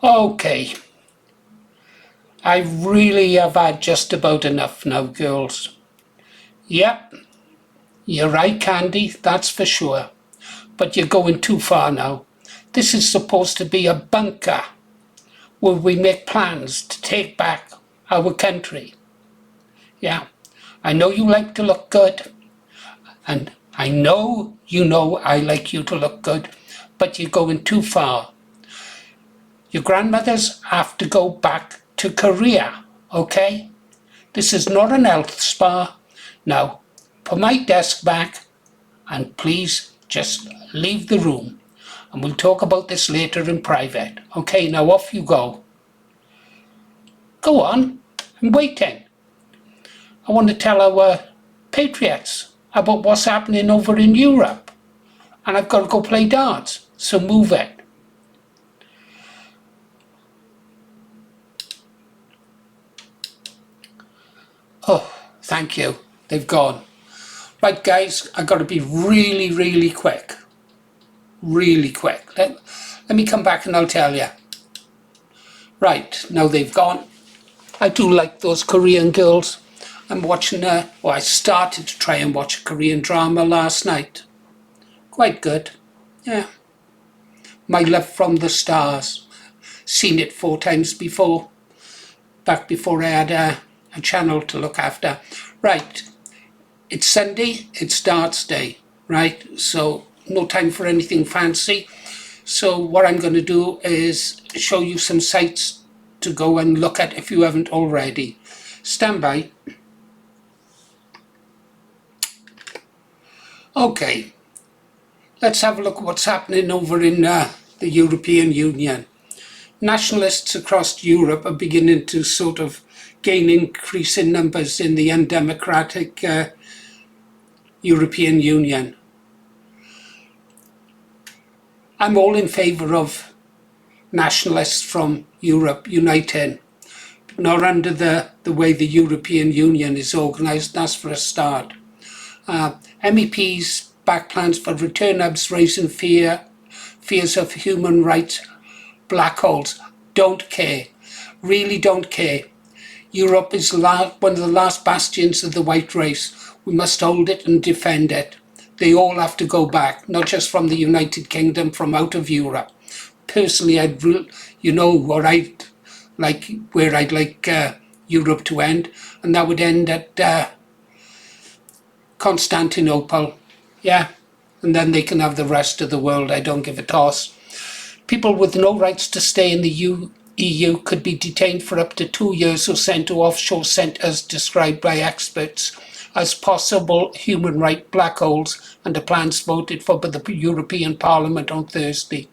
Okay, I really have had just about enough now, girls. Yep, you're right, Candy, that's for sure. But you're going too far now. This is supposed to be a bunker where we make plans to take back our country. Yeah, I know you like to look good, and I know you know I like you to look good, but you're going too far. Your grandmothers have to go back to Korea, okay? This is not an health spa. Now, put my desk back and please just leave the room. And we'll talk about this later in private. Okay, now off you go. Go on, I'm waiting. I want to tell our patriots about what's happening over in Europe. And I've got to go play darts, so move it. Oh, thank you. They've gone. Right, guys, I've got to be really quick. Really quick. Let me come back and I'll tell you. Right, now they've gone. I do like those Korean girls. I'm watching I started to try and watch a Korean drama last night. Quite good. Yeah. My Love from the Stars. Seen it 4 times before. Back before I had a channel to look after. Right. It's Sunday, it's darts day, right? So no time for anything fancy. So what I'm going to do is show you some sites to go and look at if you haven't already. Stand by. Okay, let's have a look at what's happening over in the European Union. Nationalists across Europe are beginning to sort of gain increasing numbers in the undemocratic European Union. I'm all in favour of nationalists from Europe uniting, but not under the way the European Union is organised. That's for a start. MEPs back plans for return hubs, raising fears of human rights black holes. Don't care, really don't care. Europe is one of the last bastions of the white race. We must hold it and defend it. They all have to go back, not just from the United Kingdom, from out of Europe. Personally, where I'd like Europe to end, and that would end at Constantinople. Yeah, and then they can have the rest of the world. I don't give a toss. People with no rights to stay in the EU could be detained for up to 2 years or sent to offshore centres described by experts as possible human rights black holes, and the plans voted for by the European Parliament on Thursday.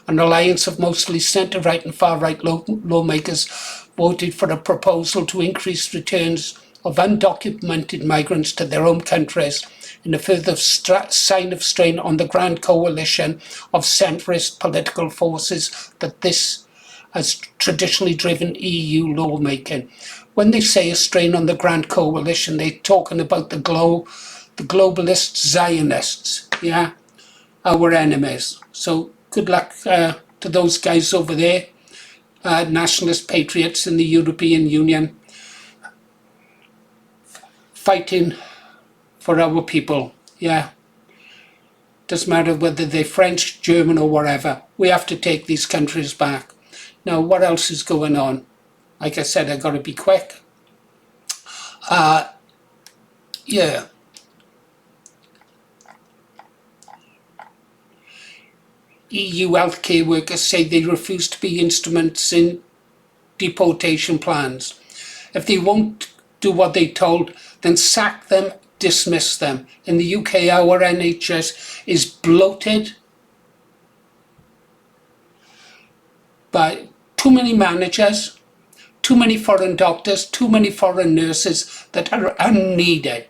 An alliance of mostly centre-right and far-right lawmakers voted for a proposal to increase returns of undocumented migrants to their home countries in a further sign of strain on the grand coalition of centrist political forces that this has traditionally driven EU lawmaking. When they say a strain on the grand coalition, they're talking about the globalist Zionists, yeah, our enemies. So good luck to those guys over there, nationalist patriots in the European Union, fighting for our people, yeah. Doesn't matter whether they're French, German or whatever. We have to take these countries back. Now, what else is going on? Like I said, I've got to be quick. Yeah. EU healthcare workers say they refuse to be instruments in deportation plans. If they won't do what they're told, then sack them, dismiss them. In the UK, our NHS is bloated by too many managers, too many foreign doctors, too many foreign nurses that are unneeded.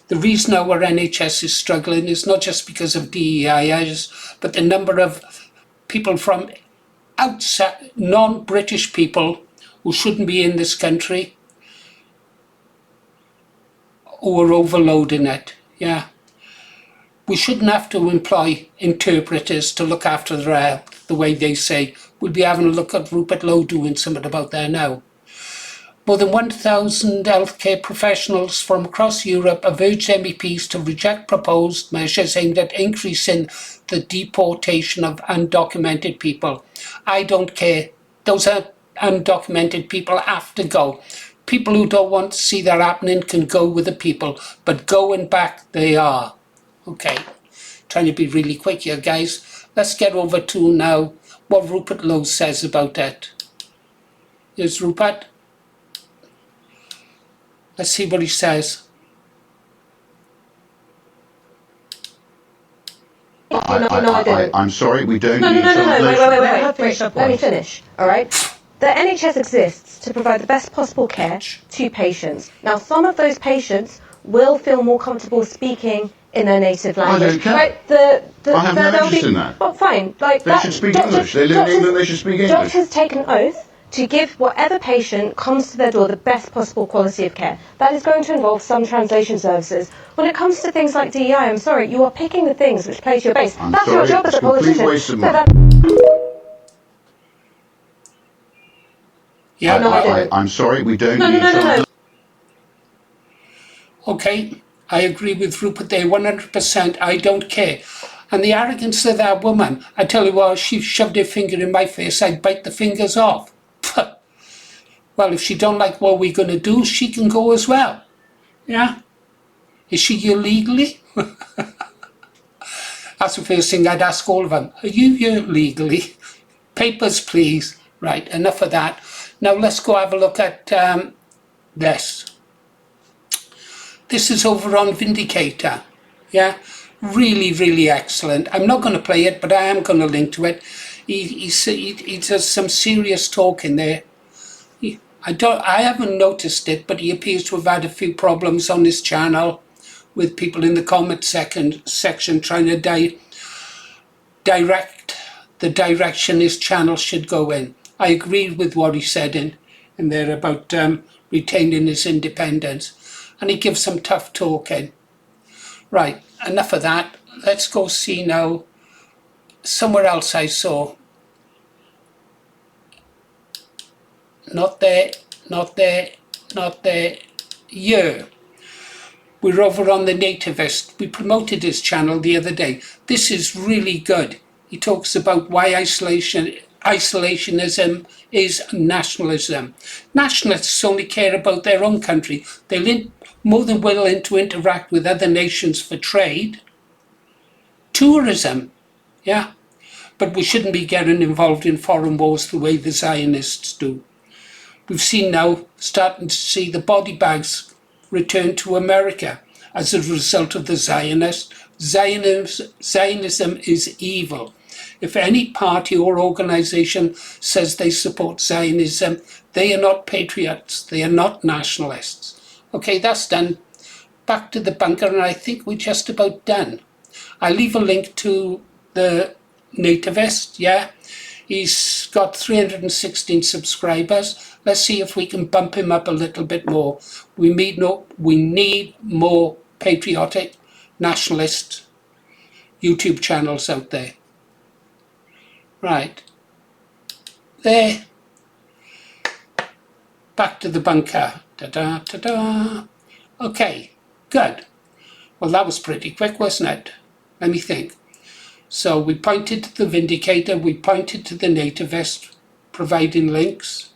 The reason our NHS is struggling is not just because of DEIs, but the number of people from outside, non-British people who shouldn't be in this country, who are overloading it. Yeah. We shouldn't have to employ interpreters to look after their health. the way they say. We'll be having a look at Rupert Lowe doing something about that now. More than 1,000 healthcare professionals from across Europe have urged MEPs to reject proposed measures aimed at increasing the deportation of undocumented people. I don't care. Those undocumented people have to go. People who don't want to see that happening can go with the people, but going back they are. Okay, trying to be really quick here, guys. Let's get over to now what Rupert Lowe says about it. Here's Rupert. Let's see what he says. I'm sorry, we don't need wait. Let me finish, all right? The NHS exists to provide the best possible care to patients. Now, some of those patients will feel more comfortable speaking in their native language. I don't care. Right? I have no interest in that. Well, fine. Like they should speak English. They live in England, they should speak English. Doctors take an oath to give whatever patient comes to their door the best possible quality of care. That is going to involve some translation services. When it comes to things like DEI, I'm sorry, you are picking the things which play to your base. That's your job as a politician. Waste of money. Yeah, I'm sorry, we don't need Okay, I agree with Rupert there 100%. I don't care. And the arrogance of that woman, I tell you what, she shoved her finger in my face, I'd bite the fingers off. Well, if she don't like what we're going to do, she can go as well. Yeah? Is she here legally? That's the first thing I'd ask all of them. Are you here legally? Papers, please. Right, enough of that. Now let's go have a look at this. This is over on Vindicator. Yeah? Really, really excellent. I'm not going to play it, but I am going to link to it. He does some serious talk in there. I haven't noticed it, but he appears to have had a few problems on his channel with people in the comment section trying to direct the direction his channel should go in. I agree with what he said in there about retaining his independence, and he gives some tough talking. Right, enough of that. Let's go see now somewhere else I saw. Not there, not there, not there. Yeah. We're over on the Nativist. We promoted his channel the other day. This is really good. He talks about why isolationism is nationalism. Nationalists only care about their own country. They're more than willing to interact with other nations for trade. Tourism, yeah. But we shouldn't be getting involved in foreign wars the way the Zionists do. We've seen now, starting to see the body bags return to America as a result of the Zionists. Zionism is evil. If any party or organization says they support Zionism, they are not patriots, they are not nationalists. Okay, that's done. Back to the bunker, and I think we're just about done. I'll leave a link to the Nativist, yeah? He's got 316 subscribers. Let's see if we can bump him up a little bit more. We need more patriotic, nationalist YouTube channels out there. Right. There. Back to the bunker. Ta-da, ta-da. Okay, good. Well, that was pretty quick, wasn't it? Let me think. So we pointed to the Vindicator, we pointed to the Nativist, providing links.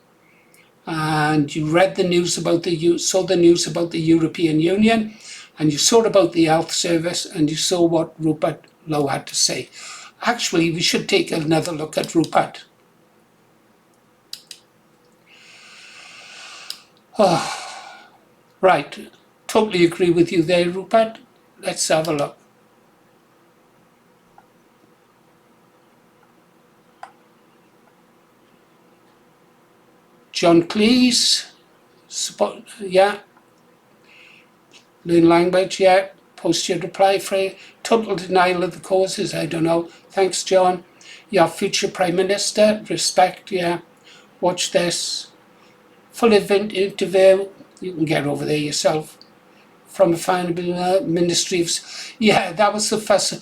And you read the news about saw the news about the European Union, and you saw about the health service, and you saw what Rupert Lowe had to say. Actually, we should take another look at Rupert. Oh, right, totally agree with you there, Rupert. Let's have a look. John Cleese, yeah. Learn language, yeah. Post your reply for total denial of the causes, I don't know. Thanks, John. Your future Prime Minister, respect, yeah. Watch this. Full event interview, you can get over there yourself. From a final Ministry of... Yeah, that was the first...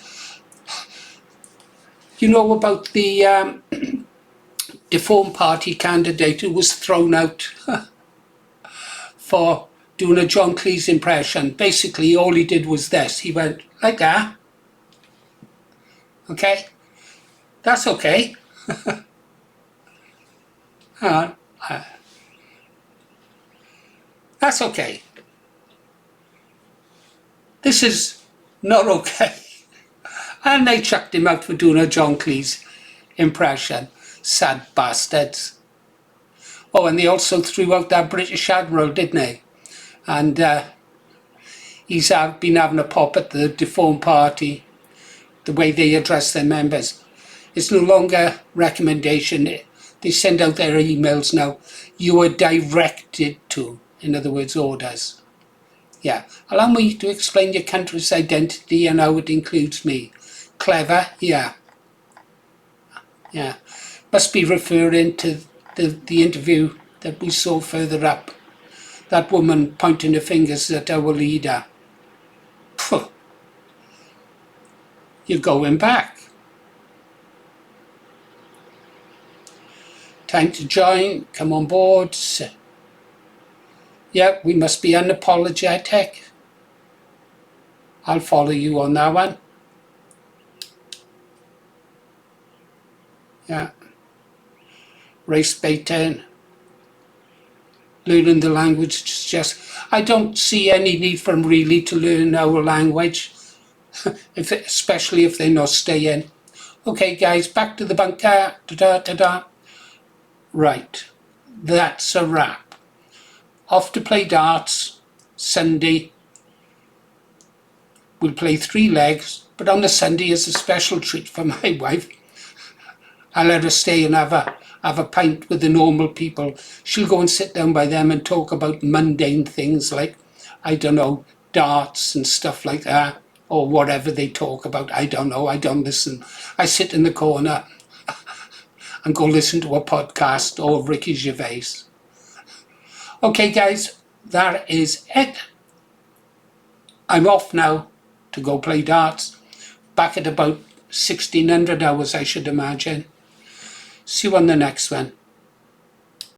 You know about the Deformed Party candidate who was thrown out for doing a John Cleese impression. Basically, all he did was this. He went like that. Okay? That's okay. Hang on. That's okay. This is not okay. And they chucked him out for doing a John Cleese impression. Sad bastards. Oh, and they also threw out that British Admiral, didn't they? And he's been having a pop at the Deformed Party, the way they address their members. It's no longer recommendation. They send out their emails now. You are directed to, in other words, orders. Yeah. Allow me to explain your country's identity and how it includes me. Clever? Yeah. Yeah. Must be referring to the interview that we saw further up. That woman pointing her fingers at our leader. Phew. You're going back. Time to join. Come on board. Yeah, we must be unapologetic. I'll follow you on that one. Yeah. Race baiting. Learning the language is just... I don't see any need for them really to learn our language. Especially if they're not staying. Okay guys, back to the bunker. Da-da-da-da. Right. That's a wrap. Off to play darts. Sunday. We'll play 3 legs, but on the Sunday is a special treat for my wife. I'll let her stay and have a pint with the normal people. She'll go and sit down by them and talk about mundane things like, I don't know, darts and stuff like that, or whatever they talk about. I don't know, I don't listen. I sit in the corner and go listen to a podcast or Ricky Gervais. Okay guys, that is it. I'm off now to go play darts. Back at about 1600 hours, I should imagine. See you on the next one.